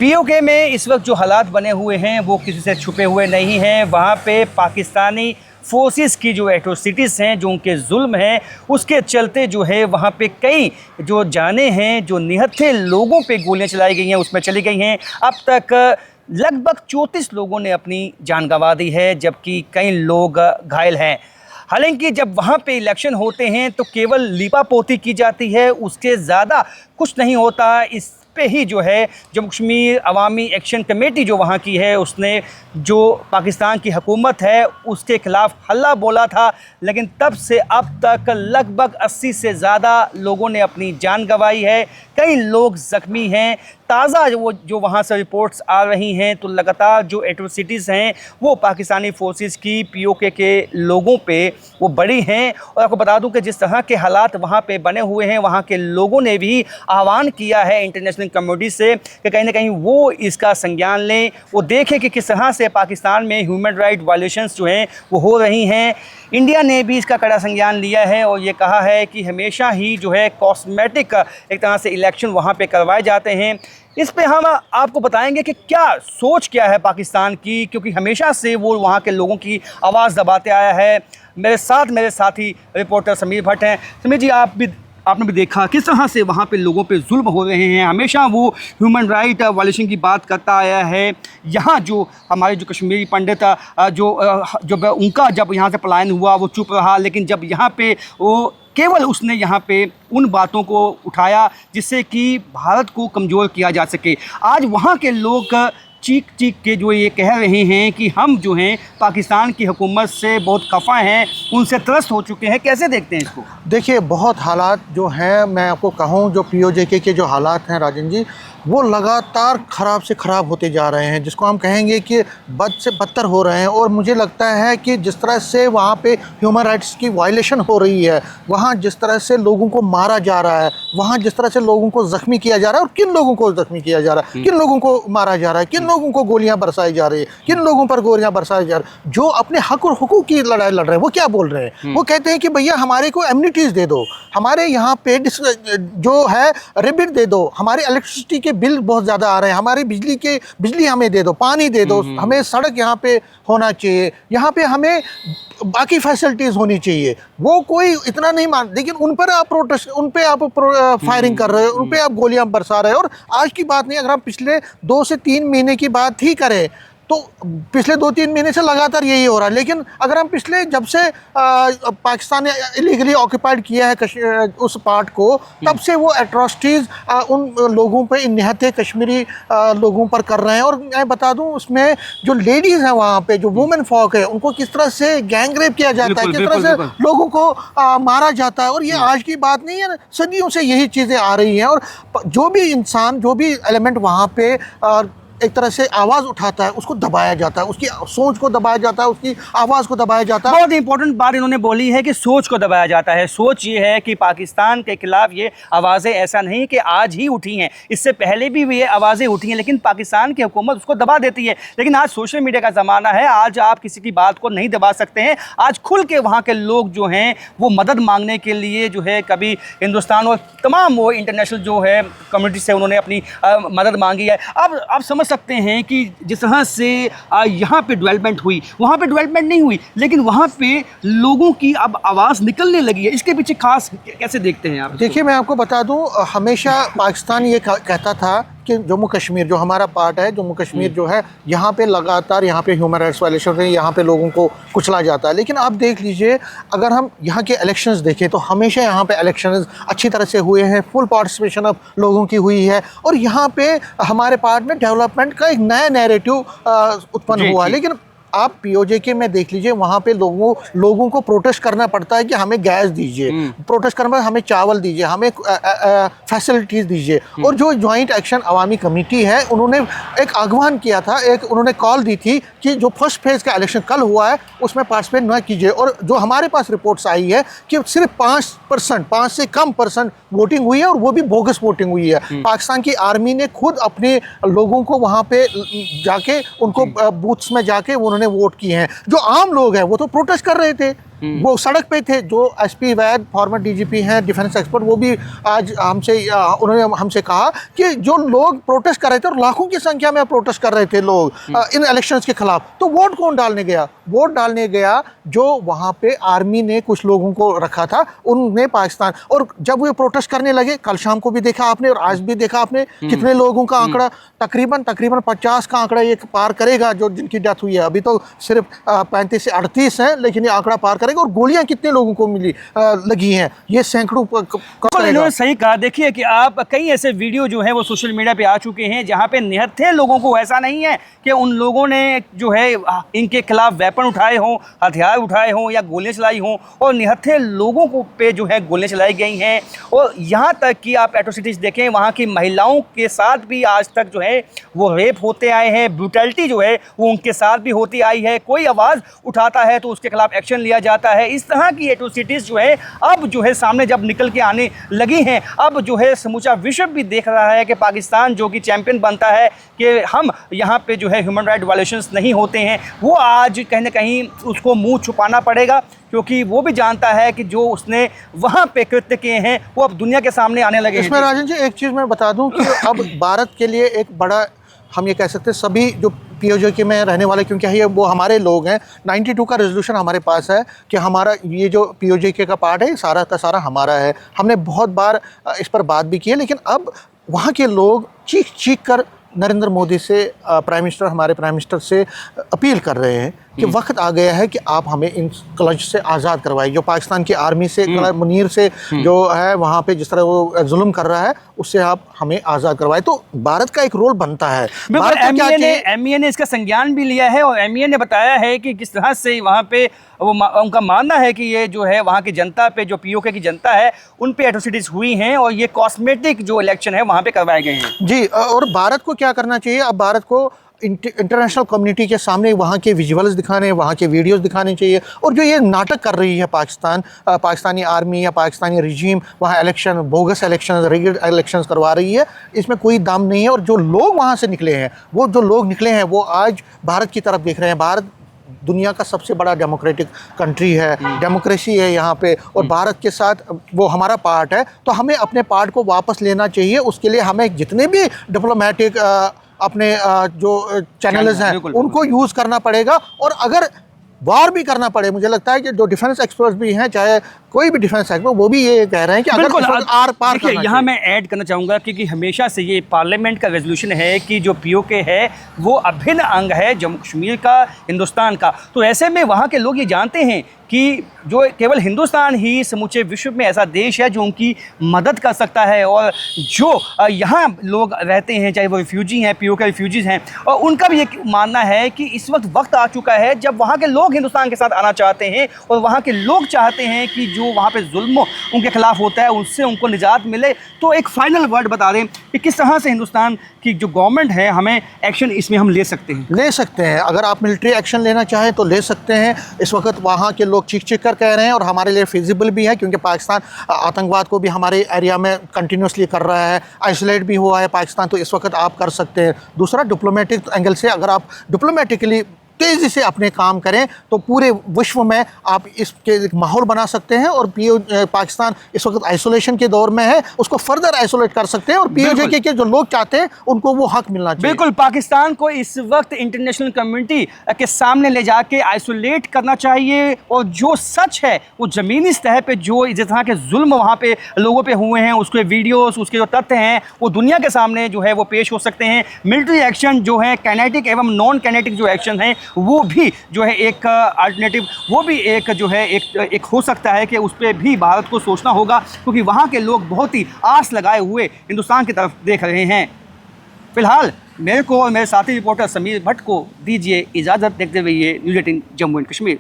PoK में इस वक्त जो हालात बने हुए हैं वो किसी से छुपे हुए नहीं हैं। वहाँ पे पाकिस्तानी फोर्सेस की जो एट्रोसिटीज़ हैं, जो उनके जुल्म हैं, उसके चलते जो है वहाँ पे कई जो जाने हैं, जो निहत्थे लोगों पे गोलियाँ चलाई गई हैं उसमें चली गई हैं। अब तक लगभग 34 लोगों ने अपनी जान गंवा दी है, जबकि कई लोग घायल हैं। हालांकि जब वहाँ पे इलेक्शन होते हैं तो केवल लीपापोती की जाती है, उसके ज़्यादा कुछ नहीं होता। इस पे ही जो है जम्मू कश्मीर अवामी एक्शन कमेटी जो वहाँ की है, उसने जो पाकिस्तान की हुकूमत है उसके ख़िलाफ़ हल्ला बोला था, लेकिन तब से अब तक लगभग 80 से ज़्यादा लोगों ने अपनी जान गंवाई है। कई लोग ज़ख्मी हैं। ताज़ा जो वहाँ से रिपोर्ट्स आ रही हैं तो लगातार जो एट्रोसिटीज़ हैं वो पाकिस्तानी फोर्सेस की पीओके के लोगों पे वो बड़ी हैं। और आपको बता दूं कि जिस तरह के हालात वहाँ पे बने हुए हैं, वहाँ के लोगों ने भी आह्वान किया है इंटरनेशनल कम्युनिटी से कि कहीं ना कहीं वो इसका संज्ञान लें, वो देखें कि किस तरह से पाकिस्तान में ह्यूमन राइट वायलेशंस जो हैं वो हो रही हैं। इंडिया ने भी इसका कड़ा संज्ञान लिया है और ये कहा है कि हमेशा ही जो है कॉस्मेटिक एक तरह से इलेक्शन वहाँ पे करवाए जाते हैं। इस पे हम आपको बताएंगे कि क्या सोच क्या है पाकिस्तान की, क्योंकि हमेशा से वो वहाँ के लोगों की आवाज़ दबाते आया है। मेरे साथी रिपोर्टर समीर भट्ट हैं। समीर जी, आपने भी देखा किस तरह से वहाँ पे लोगों पे जुल्म हो रहे हैं। हमेशा वो ह्यूमन राइट वायलेशन की बात करता आया है। यहाँ जो हमारे जो कश्मीरी पंडित जब उनका जब यहाँ से पलायन हुआ वो चुप रहा, लेकिन जब यहाँ पे वो केवल उसने यहाँ पे उन बातों को उठाया जिससे कि भारत को कमज़ोर किया जा सके। आज वहाँ के लोग चीख चीख के जो ये कह रहे हैं कि हम जो हैं पाकिस्तान की हुकूमत से बहुत खफा हैं, उनसे त्रस्त हो चुके हैं। कैसे देखते हैं इसको? देखिए, बहुत हालात जो हैं, मैं आपको कहूँ जो पीओजे के जो हालात हैं राजन जी, वो लगातार ख़राब से ख़राब होते जा रहे हैं, जिसको हम कहेंगे कि बद से बदतर हो रहे हैं। और मुझे लगता है कि जिस तरह से वहाँ पे ह्यूमन राइट्स की वायलेशन हो रही है, वहाँ जिस तरह से लोगों को मारा जा रहा है, वहाँ जिस तरह से लोगों को ज़ख्मी किया जा रहा है, और किन लोगों को ज़ख्मी किया जा रहा है, किन लोगों को मारा जा रहा है, किन लोगों को गोलियाँ बरसाई जा रही है, किन लोगों पर गोलियाँ बरसाई जा रही है। जो अपने हक और हुकूक की लड़ाई लड़ रहे हैं वो क्या बोल रहे हैं? वो कहते हैं कि भैया हमारे को एमनिटीज़ दे दो, हमारे यहाँ पे जो है रिबिट दे दो, हमारे इलेक्ट्रिसिटी के बिल बहुत ज़्यादा आ रहे हैं, हमारी बिजली हमें दे दो, पानी दे दो, हमें सड़क यहाँ पे होना चाहिए, यहाँ पे हमें बाकी फैसिलिटीज़ होनी चाहिए। वो कोई इतना नहीं मान, लेकिन उन पर आप प्रोटेस्ट, उन पे आप फायरिंग कर रहे हो, उन पे आप गोलियां बरसा रहे हो। और आज की बात नहीं, अगर हम पिछले 2 से 3 महीने की बात ही करें तो पिछले 2-3 महीने से लगातार यही हो रहा है। लेकिन अगर हम पिछले जब से पाकिस्तान ने इलीगली ऑक्यूपाइड किया है उस पार्ट को, तब से वो एट्रोसिटीज़ उन लोगों पे, इन निहत्थे कश्मीरी लोगों पर कर रहे हैं। और मैं बता दूं, उसमें जो लेडीज़ हैं वहाँ पे, जो वुमेन फॉक है, उनको किस तरह से गैंग रेप किया जाता है, किस तरह से लोगों को मारा जाता है। और ये आज की बात नहीं है, सदियों से यही चीज़ें आ रही हैं। और जो भी इंसान, जो भी एलिमेंट वहाँ पे एक तरह से आवाज़ उठाता है, उसको दबाया जाता है, उसकी सोच को दबाया जाता है, उसकी आवाज़ को दबाया जाता है। बहुत इंपॉर्टेंट बात इन्होंने बोली है कि सोच को दबाया जाता है। सोच ये है कि पाकिस्तान के खिलाफ ये आवाज़ें ऐसा नहीं कि आज ही उठी हैं, इससे पहले भी ये आवाज़ें उठी हैं, लेकिन पाकिस्तान की हुकूमत उसको दबा देती है। लेकिन आज सोशल मीडिया का ज़माना है, आज आप किसी की बात को नहीं दबा सकते हैं। आज खुल के वहाँ के लोग जो हैं वो मदद मांगने के लिए जो है, कभी हिंदुस्तान और तमाम वो इंटरनेशनल जो है कम्युनिटी से उन्होंने अपनी मदद मांगी है। अब आप समझ सकते हैं कि जिस तरह से यहाँ पे डेवलपमेंट हुई, वहाँ पे डेवलपमेंट नहीं हुई, लेकिन वहाँ पे लोगों की अब आवाज़ निकलने लगी है। इसके पीछे खास कैसे देखते हैं आप? देखिए, मैं आपको बता दूं, हमेशा पाकिस्तान ये कहता था कि जम्मू कश्मीर जो हमारा पार्ट है, जम्मू कश्मीर जो है, यहाँ पे लगातार यहाँ पे ह्यूमन राइट्स वायलेशन है, यहाँ पे लोगों को कुचला जाता है। लेकिन आप देख लीजिए, अगर हम यहाँ के इलेक्शंस देखें तो हमेशा यहाँ पे इलेक्शंस अच्छी तरह से हुए हैं, फुल पार्टिसिपेशन अब लोगों की हुई है। और यहाँ पे हमारे पार्ट में डेवलपमेंट का एक नया नैरेटिव उत्पन्न हुआ है। लेकिन आप पीओजे में देख लीजिए, वहाँ पे लोगों को प्रोटेस्ट करना पड़ता है कि हमें गैस दीजिए, प्रोटेस्ट करना, हमें चावल दीजिए, हमें फैसिलिटीज़ दीजिए। और जो जॉइंट एक्शन अवामी कमेटी है, उन्होंने एक आह्वान किया था, उन्होंने कॉल दी थी कि जो फर्स्ट फेज़ का इलेक्शन कल हुआ है उसमें पार्टिसिपेट ना कीजिए। और जो हमारे पास रिपोर्ट्स आई है कि सिर्फ 5% से कम परसेंट वोटिंग हुई है, और वो भी बोगस वोटिंग हुई है। पाकिस्तान की आर्मी ने खुद अपने लोगों को वहाँ पे जाके, उनको बूथ्स में जाके उन्होंने वोट किए हैं। जो आम लोग हैं वो तो प्रोटेस्ट कर रहे थे, वो सड़क पे थे। जो एसपी वैद फॉर्मर डीजीपी हैं, डिफेंस एक्सपर्ट, वो भी आज हमसे उन्होंने हमसे कहा कि जो लोग प्रोटेस्ट कर रहे थे और लाखों की संख्या में प्रोटेस्ट कर रहे थे लोग इन इलेक्शंस के खिलाफ, तो वोट कौन डालने गया? वोट डालने गया जो वहाँ पे आर्मी ने कुछ लोगों को रखा था, उनने पाकिस्तान। और जब वो प्रोटेस्ट करने लगे, कल शाम को भी देखा आपने और आज भी देखा आपने, कितने लोगों का आंकड़ा, तकरीबन 50 का आंकड़ा ये पार करेगा जो जिनकी डेथ हुई है। अभी तो सिर्फ 35 से 38 हैं, लेकिन ये आंकड़ा पार करेगा। और गोलियां कितने लोगों को लगी हैं, ये सैकड़ों इन्होंने सही कहा। देखिए कि आप कई ऐसे वीडियो जो है वो सोशल मीडिया पे आ चुके हैं जहाँ पे निहत्थे लोगों को, ऐसा नहीं है कि उन लोगों ने जो है इनके खिलाफ वेपन उठाए हों, हथियार उठाए हों या गोलियां चलाई हों, और निहत्थे लोगों को पे जो है गोलियां चलाई गई हैं। और यहाँ तक कि आप एट्रोसिटीज़ देखें, वहाँ की महिलाओं के साथ भी आज तक जो है वो रेप होते आए हैं, ब्रूटैलिटी जो है वो उनके साथ भी होती आई है। कोई आवाज़ उठाता है तो उसके खिलाफ एक्शन लिया जाता है। इस तरह की एट्रोसिटीज़ जो है अब जो है सामने जब निकल के आने लगी हैं, अब जो है समूचा विश्व भी देख रहा है कि पाकिस्तान जो कि चैंपियन बनता है कि हम यहाँ पे जो है ह्यूमन राइट वायलेशंस नहीं होते हैं, वो आज कहीं ना कहीं उसको मुंह छुपाना पड़ेगा, क्योंकि वो भी जानता है कि जो उसने वहाँ पे कृत्य किए हैं वो अब दुनिया के सामने आने लगे हैं। इसमें राजन जी एक चीज़ मैं बता दूं कि अब भारत के लिए एक बड़ा, हम ये कह सकते हैं, सभी जो पीओजे में रहने वाले, क्योंकि ये वो हमारे लोग हैं, 92 का रेजोल्यूशन हमारे पास है कि हमारा ये जो पीओजे का पार्ट है सारा का सारा हमारा है। हमने बहुत बार इस पर बात भी की है, लेकिन अब वहाँ के लोग चीख कर नरेंद्र मोदी से, हमारे प्राइम मिनिस्टर से अपील कर रहे हैं कि वक्त आ गया है कि आप हमें इन क्लच से आज़ाद करवाइए। जो पाकिस्तान की आर्मी से, मुनीर से जो है वहाँ पे जिस तरह वो जुल्म कर रहा है, उससे आप हमें आज़ाद करवाए। तो भारत का एक रोल बनता है। एमईए ने इसका संज्ञान भी लिया है और एमईए ने बताया है कि किस तरह से वहाँ पे वो उनका मानना है कि ये जो है वहाँ की जनता पे, जो पीओके की जनता है, उन पे एट्रोसिटीज़ हुई हैं और ये कॉस्मेटिक जो इलेक्शन है वहाँ पे करवाए गए हैं। जी, और भारत को क्या करना चाहिए? अब भारत को इंटरनेशनल कम्युनिटी के सामने वहाँ के विजुअल्स दिखाने, वहाँ के वीडियोस दिखाने चाहिए। और जो ये नाटक कर रही है पाकिस्तानी आर्मी या पाकिस्तानी रिजीम, वहाँ election, bogus election, rigid elections करवा रही है, इसमें कोई दम नहीं है। और जो लोग वहाँ से निकले हैं, वो आज भारत की तरफ देख रहे हैं। भारत दुनिया का सबसे बड़ा डेमोक्रेटिक कंट्री है, डेमोक्रेसी है यहाँ पे, और भारत के साथ वो हमारा पार्ट है। तो हमें अपने पार्ट को वापस लेना चाहिए। उसके लिए हमें जितने भी डिप्लोमेटिक अपने जो चैनल्स हैं उनको यूज़ करना पड़ेगा। और अगर वार भी करना पड़े, मुझे लगता है कि जो डिफेंस एक्सपर्ट्स भी हैं, चाहे कोई भी डिफेंस एक्सपर्ट, वो भी ये कह रहे हैं कि अगर आर पार करना। यहाँ मैं ऐड करना चाहूँगा क्योंकि हमेशा से ये पार्लियामेंट का रेजोल्यूशन है कि जो पीओके है वो अभिन्न अंग है जम्मू कश्मीर का, हिंदुस्तान का। तो ऐसे में वहाँ के लोग ये जानते हैं कि जो केवल हिंदुस्तान ही समूचे विश्व में ऐसा देश है जो उनकी मदद कर सकता है। और जो यहाँ लोग रहते हैं, चाहे वो रिफ्यूजी हैं, पीओके रिफ्यूजीज़ हैं, और उनका भी ये मानना है कि इस वक्त आ चुका है जब वहाँ के लोग हिंदुस्तान के साथ आना चाहते हैं और वहाँ के लोग चाहते हैं कि जो वहाँ पे जुल्म उनके खिलाफ होता है उससे उनको निजात मिले। तो एक फाइनल वर्ड बता दें कि किस तरह से हिंदुस्तान की जो गवर्नमेंट है, हमें एक्शन इसमें हम ले सकते हैं। अगर आप मिलिट्री एक्शन लेना चाहें तो ले सकते हैं। इस वक्त वहाँ के लोग चीख कर कह रहे हैं और हमारे लिए फिजिबल भी है, क्योंकि पाकिस्तान आतंकवाद को भी हमारे एरिया में कंटिन्यूसली कर रहा है, आइसोलेट भी हुआ है पाकिस्तान। तो इस वक्त आप कर सकते हैं। दूसरा, डिप्लोमेटिक एंगल से अगर आप डिप्लोमेटिकली तेज़ी से अपने काम करें तो पूरे विश्व में आप इसके माहौल बना सकते हैं। और पाकिस्तान इस वक्त आइसोलेशन के दौर में है, उसको फर्दर आइसोलेट कर सकते हैं। और पीओजे के जो लोग चाहते हैं उनको वो हक मिलना चाहिए। बिल्कुल, पाकिस्तान को इस वक्त इंटरनेशनल कम्युनिटी के सामने ले जाके आइसोलेट करना चाहिए। और जो सच है वो ज़मीनी सतह पे जो जिस तरह के जुल्म वहाँ पे लोगों पे हुए हैं, उसके वीडियोस, उसके जो तथ्य हैं वो दुनिया के सामने जो है वो पेश हो सकते हैं। मिलिट्री एक्शन जो है, काइनेटिक एवं नॉन काइनेटिक जो एक्शन है, वो भी जो है एक अल्टरनेटिव, वो भी एक जो है एक हो सकता है कि उस पर भी भारत को सोचना होगा, क्योंकि वहाँ के लोग बहुत ही आस लगाए हुए हिंदुस्तान की तरफ देख रहे हैं। फिलहाल मेरे को और मेरे साथी रिपोर्टर समीर भट्ट को दीजिए इजाज़त। देखते हुए न्यूज़ 18 जम्मू एंड कश्मीर।